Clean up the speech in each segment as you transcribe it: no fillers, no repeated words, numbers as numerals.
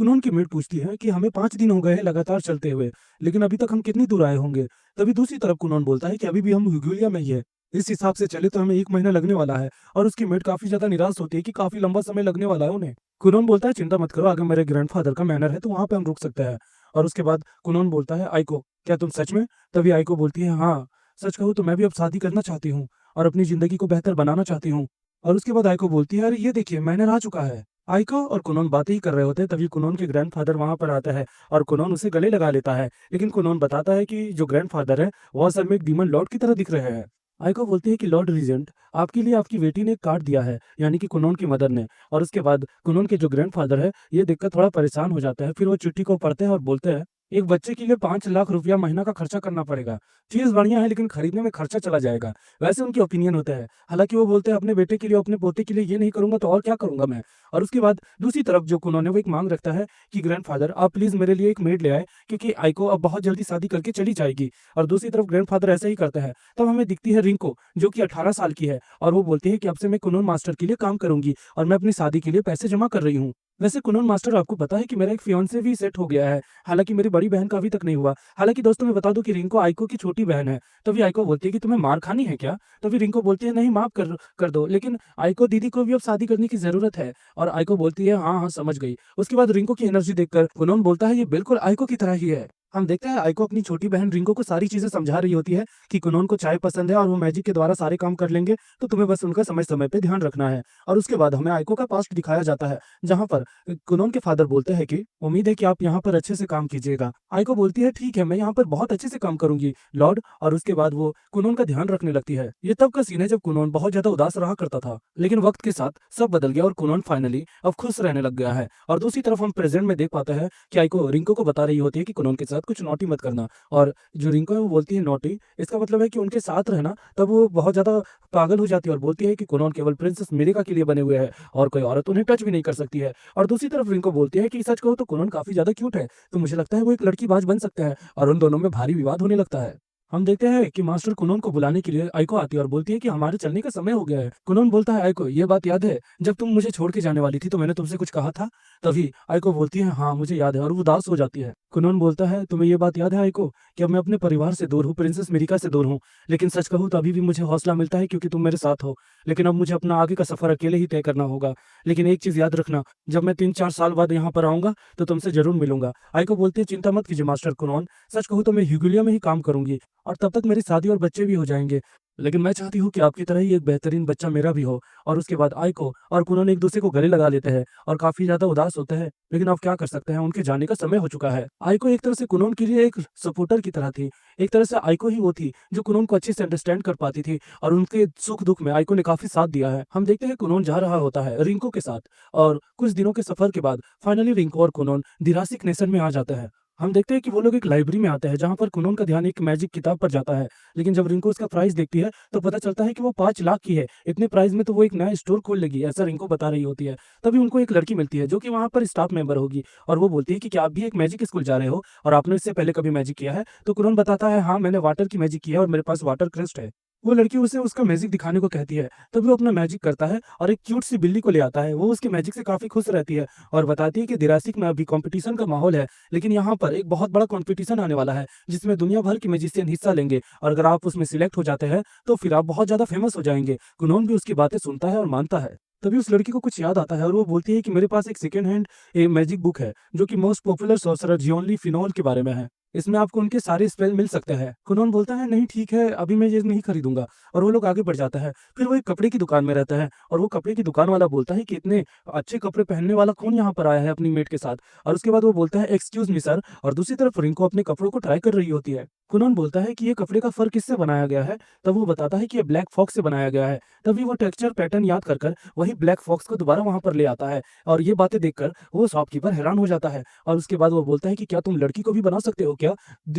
कुनोन की मेट पूछती है कि हमें 5 दिन हो गए हैं लगातार चलते हुए, लेकिन अभी तक हम कितनी दूर आए होंगे? तभी दूसरी तरफ कुनोन बोलता है कि अभी भी हम हुगुलिया में ही है। इस हिसाब से चले तो हमें 1 महीना लगने वाला है और उसकी मेट काफ़ी ज़्यादा निराश होती है कि काफ़ी लंबा समय लगने वाला है उन्हें। कुनोन बोलता है चिंता मत करो, अगर मेरे ग्रैंडफ़ादर का मैनर है तो वहाँ पे हम रुक सकते हैं। और उसके बाद कुनोन बोलता है आइको, क्या तुम सच में? तभी आइको बोलती है हाँ, सच कहूँ तो मैं भी अब शादी करना चाहती हूँ और अपनी ज़िंदगी को बेहतर बनाना चाहती हूँ। और उसके बाद आइको बोलती है अरे ये देखिए मैनर आ चुका है। आइको और कुनोन बातें ही कर रहे होते हैं, तभी कुनोन के ग्रैंडफ़ादर वहाँ पर आता है और कुनोन उसे गले लगा लेता है। लेकिन कुनोन बताता है कि जो ग्रैंडफ़ादर है, वो असल में एक डीमन लॉर्ड की तरह दिख रहे हैं। आइको बोलती है कि लॉर्ड रीजेंट, आपके लिए आपकी बेटी ने एक कार्ड दिया है, यानी कि कुनोन की मदर ने। और उसके बाद कुनोन के जो ग्रैंडफ़ादर है, ये देखकर थोड़ा परेशान हो जाते हैं। फिर वो चिट्ठी को पढ़ते हैं और बोलते हैं, एक बच्चे के लिए 5 लाख रुपया महीना का खर्चा करना पड़ेगा। चीज़ बढ़िया है लेकिन खरीदने में खर्चा चला जाएगा। वैसे उनके ओपिनियन होते हैं। हालाँकि वो बोलते हैं अपने बेटे के लिए, अपने पोते के लिए ये नहीं करूँगा तो और क्या करूँगा मैं? और उसके बाद दूसरी तरफ जो कुनोन है वो एक माँग रखता है कि ग्रैंडफ़ादर आप प्लीज़ मेरे लिए एक मेड ले आएँ, क्योंकि आइको अब बहुत जल्दी शादी करके चली जाएगी। और दूसरी तरफ ग्रैंडफ़ादर ऐसा ही करते हैं। तब हमें दिखती है रिंको, जो कि 18 साल की है और वो बोलती है कि अब से मैं कुनोन मास्टर के लिए काम करूँगी और मैं अपनी शादी के लिए पैसे जमा कर रही हूँ। वैसे कुनोन मास्टर, आपको पता है कि मेरा एक फियांसे भी सेट हो गया है। हालाँकि मेरी बड़ी बहन का अभी तक नहीं हुआ। हालाँकि दोस्तों मैं बता दूँ कि रिंको आइको की छोटी बहन है। तभी आइको बोलती है कि तुम्हें मार खानी है क्या? तभी रिंको बोलती है नहीं, माफ़ कर दो, लेकिन आइको दीदी को भी अब शादी करने की ज़रूरत है। और आइको बोलती है हाँ, हाँ समझ गई। उसके बाद रिंको की एनर्जी देखकर कुनोन बोलता है ये बिल्कुल आइको की तरह ही है। हम देखते हैं आइको अपनी छोटी बहन रिंको को सारी चीज़ें समझा रही होती है कि कुनोन को चाय पसंद है और वो मैजिक के द्वारा सारे काम कर लेंगे, तो तुम्हें बस उनका समय-समय पे ध्यान रखना है। और उसके बाद हमें आइको का पास्ट दिखाया जाता है, जहाँ पर कुनोन के फादर बोलते हैं कि उम्मीद है कि आप यहाँ पर अच्छे से काम कीजिएगा। आइको बोलती है ठीक है, मैं यहाँ पर बहुत अच्छे से काम करूँगी लॉर्ड। और उसके बाद वो कुनोन का ध्यान रखने लगती है। ये तब का सीन है जब कुनोन बहुत ज़्यादा उदास रहा करता था। लेकिन वक़्त के साथ सब बदल गया और कुनोन फाइनली अब खुश रहने लग गया है। और दूसरी तरफ हम प्रेज़ेंट में देख पाते हैं कि आइको रिंको को बता रही होती है कि कुनोन के साथ कुछ नॉटी मत करना। और जो रिंको है वो बोलती है नॉटी, इसका मतलब है कि उनके साथ रहना। तब वो बहुत ज़्यादा पागल हो जाती है और बोलती है कि कुनोन केवल प्रिंसेस मिरिका के लिए बने हुए हैं और कोई औरत उन्हें टच भी नहीं कर सकती है। और दूसरी तरफ रिंको बोलती है कि सच कहूँ तो कुनोन काफ़ी ज़्यादा क्यूट है, तो मुझे लगता है वो एक लड़की-बाज बन सकता है। और उन दोनों में भारी विवाद होने लगता है। हम देखते हैं कि मास्टर कुनोन को बुलाने के लिए आइको आती है और बोलती है कि हमारे चलने का समय हो गया है। कुनोन बोलता है आइको, ये बात याद है जब तुम मुझे छोड़ के जाने वाली थी तो मैंने तुमसे कुछ कहा था? तभी आइको बोलती है हाँ, मुझे याद है और वो उदास हो जाती है। कुनोन बोलता है तुम्हें ये बात याद है आइको कि अब मैं अपने परिवार से दूर हूँ, प्रिंसेस मिरिका से दूर हूँ। लेकिन सच कहूँ तो अभी भी मुझे हौसला मिलता है क्योंकि तुम मेरे साथ हो। लेकिन अब मुझे अपना आगे का सफ़र अकेले ही तय करना होगा। लेकिन एक चीज़ याद रखना, जब मैं 3-4 साल बाद यहाँ पर आऊँगा तो तुमसे ज़रूर मिलूँगा। आइको बोलती है चिंता मत कीजिए मास्टर कुनोन, सच कहूँ तो मैं ह्यूगिलिया में ही काम करूँगी और तब तक मेरी शादी और बच्चे भी हो जाएँगे। लेकिन मैं चाहती हूँ कि आपकी तरह ही एक बेहतरीन बच्चा मेरा भी हो। और उसके बाद आइको और कुनोन एक-दूसरे को गले लगा लेते हैं और काफ़ी ज़्यादा उदास होते हैं। लेकिन अब क्या कर सकते हैं, उनके जाने का समय हो चुका है। आइको एक तरह से कुनोन के लिए एक सपोर्टर की तरह थी। एक तरह से आइको ही वो थी जो कुनोन को अच्छे से अंडरस्टैंड कर पाती थी और उनके सुख-दुःख में आइको ने काफ़ी साथ दिया है। हम देखते हैं कुनोन जा रहा होता है रिंको के साथ और कुछ दिनों के सफ़र के बाद फाइनली रिंको और कुनोन दिरासिक नेशन में आ जाते हैं। हम देखते हैं कि वो लोग एक लाइब्रेरी में आते हैं जहाँ पर कुनोन का ध्यान एक मैजिक किताब पर जाता है। लेकिन जब रिंको उसका प्राइस देखती है तो पता चलता है कि वो 5 लाख की है। इतने प्राइस में तो वो एक नया स्टोर खोल लेगी, ऐसा रिंको बता रही होती है। तभी उनको एक लड़की मिलती है जो कि वहाँ पर स्टाफ मेंबर होगी और वो बोलती है कि क्या आप भी एक मैजिक स्कूल जा रहे हो और आपने इससे पहले कभी मैजिक किया है? तो कुनोन बताता है हाँ, मैंने वाटर की मैजिक किया है और मेरे पास वाटर क्रेस्ट है। वो लड़की उसे उसका मैजिक दिखाने को कहती है। तभी वो अपना मैजिक करता है और एक क्यूट सी बिल्ली को ले आता है। वो उसके मैजिक से काफ़ी खुश रहती है और बताती है कि दिरासिक में अभी कॉम्पिटिशन का माहौल है, लेकिन यहाँ पर एक बहुत बड़ा कॉम्पिटिशन आने वाला है जिसमें दुनिया भर के मैजिशियन हिस्सा लेंगे और अगर आप उसमें सिलेक्ट हो जाते हैं तो फिर आप बहुत ज़्यादा फेमस हो जाएँगे। कुनोन भी उसकी बातें सुनता है और मानता है। तभी उस लड़की को कुछ याद आता है और वो बोलती है कि मेरे पास एक सेकंड हैंड मैजिक बुक है जो कि मोस्ट पॉपुलर सॉर्सरर जियोनली फिनोल के बारे में है। इसमें आपको उनके सारे स्पेल मिल सकते हैं। कुनोन बोलता है नहीं ठीक है, अभी मैं ये नहीं खरीदूँगा और वो लोग आगे बढ़ जाता है। फिर वो एक कपड़े की दुकान में रहता है और वो कपड़े की दुकान वाला बोलता है कि इतने अच्छे कपड़े पहनने वाला कौन यहाँ पर आया है अपनी मेट के साथ? और उसके बाद वो बोलता है एक्सक्यूज़ मी सर। और दूसरी तरफ रिंको अपने कपड़ों को ट्राई कर रही होती है। कुनोन बोलता है कि ये कपड़े का फर किससे बनाया गया है? तब वो बताता है कि ये ब्लैक फॉक्स से बनाया गया है। तभी वो टेक्सचर पैटर्न याद कर वही ब्लैक फॉक्स को दोबारा वहाँ पर ले आता है और ये बातें देखकर वो शॉपकीपर हैरान हो जाता है और उसके बाद वो बोलता है कि क्या तुम लड़की को भी बना सकते हो क्या?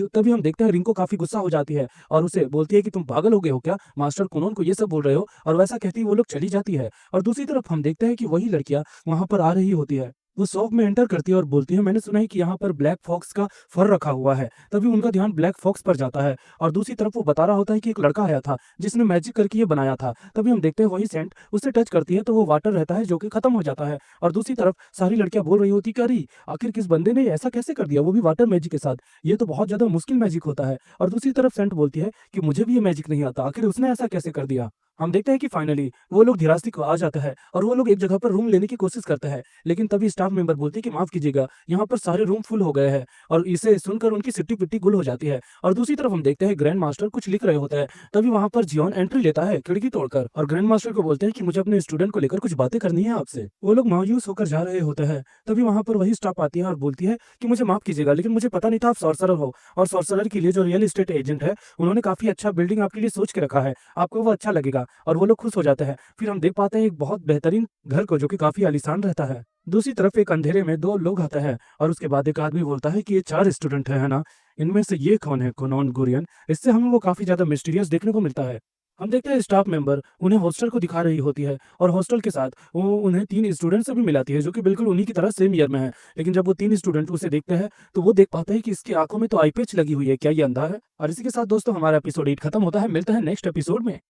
तभी हम देखते हैं रिंको काफ़ी गुस्सा हो जाती है और उसे बोलती है कि तुम पागल हो गए हो क्या? मास्टर कुनोन को ये सब बोल रहे हो? और वैसा कहती वो लोग चली जाती है और दूसरी तरफ हम देखते हैं कि वही लड़कियाँ वहाँ पर आ रही होती है। वो शॉप में एंटर करती है और बोलती है, मैंने सुना है कि यहाँ पर ब्लैक फॉक्स का फर रखा हुआ है। तभी उनका ध्यान ब्लैक फॉक्स पर जाता है और दूसरी तरफ वो बता रहा होता है कि एक लड़का आया था जिसने मैजिक करके ये बनाया था। तभी हम देखते हैं वही सेंट उसे टच करती है तो वो वाटर रहता है जो कि खत्म हो जाता है। और दूसरी तरफ सारी लड़कियां बोल रही होती कि अरे आखिर किस बंदे ने ऐसा कैसे कर दिया, वो भी वाटर मैजिक के साथ, ये तो बहुत ज्यादा मुश्किल मैजिक होता है। और दूसरी तरफ सेंट बोलती है कि मुझे भी ये मैजिक नहीं आता, आखिर उसने ऐसा कैसे कर दिया। हम देखते हैं कि फाइनली वो लोग धीरास्ती को आ जाता है और वो लोग एक जगह पर रूम लेने की कोशिश करते हैं। लेकिन तभी स्टाफ मेंबर बोलते हैं कि माफ कीजिएगा, यहाँ पर सारे रूम फुल हो गए हैं। और इसे सुनकर उनकी सिट्टी पिट्टी गुल हो जाती है। और दूसरी तरफ हम देखते हैं ग्रैंड मास्टर कुछ लिख रहे होते हैं। तभी वहां पर जियोन एंट्री लेता है खिड़की तोड़कर और ग्रैंड मास्टर को बोलते हैं कि मुझे अपने स्टूडेंट को लेकर कुछ बातें करनी है आपसे। वो लोग मायूस होकर जा रहे होते हैं। तभी वहां पर वही स्टाफ आती है और बोलती है कि मुझे माफ कीजिएगा, लेकिन मुझे पता नहीं था आप सॉर्सरर हो, और सॉर्सरर के लिए जो रियल एस्टेट एजेंट है उन्होंने काफी अच्छा बिल्डिंग आपके लिए सोच के रखा है, आपको वो अच्छा लगेगा। और वो लोग खुश हो जाते हैं। फिर हम देख पाते हैं एक बहुत बेहतरीन घर को जो कि काफी आलीशान रहता है। दूसरी तरफ एक अंधेरे में दो लोग आते हैं और उसके बाद एक आदमी बोलता है कि ये 4 स्टूडेंट है ना? इनमें से ये कौन है कोनॉन गुरियन? इससे हमें वो काफ़ी ज़्यादा मिस्टीरियस देखने को मिलता है। हम देखते हैं स्टाफ मेंबर उन्हें हॉस्टल को दिखा रही होती है और हॉस्टल के साथ वो उन्हें 3 स्टूडेंट से भी मिलाती है जो कि बिल्कुल उन्हीं की तरह सेम ईयर में है। लेकिन जब वो 3 स्टूडेंट उसे देखते हैं तो वो देख पाते हैं कि इसकी आँखों में तो आई पैच लगी हुई है। क्या ये अंधा है? और इसी के साथ दोस्तों हमारा एपिसोड 8 खत्म होता है। मिलते हैं नेक्स्ट एपिसोड में।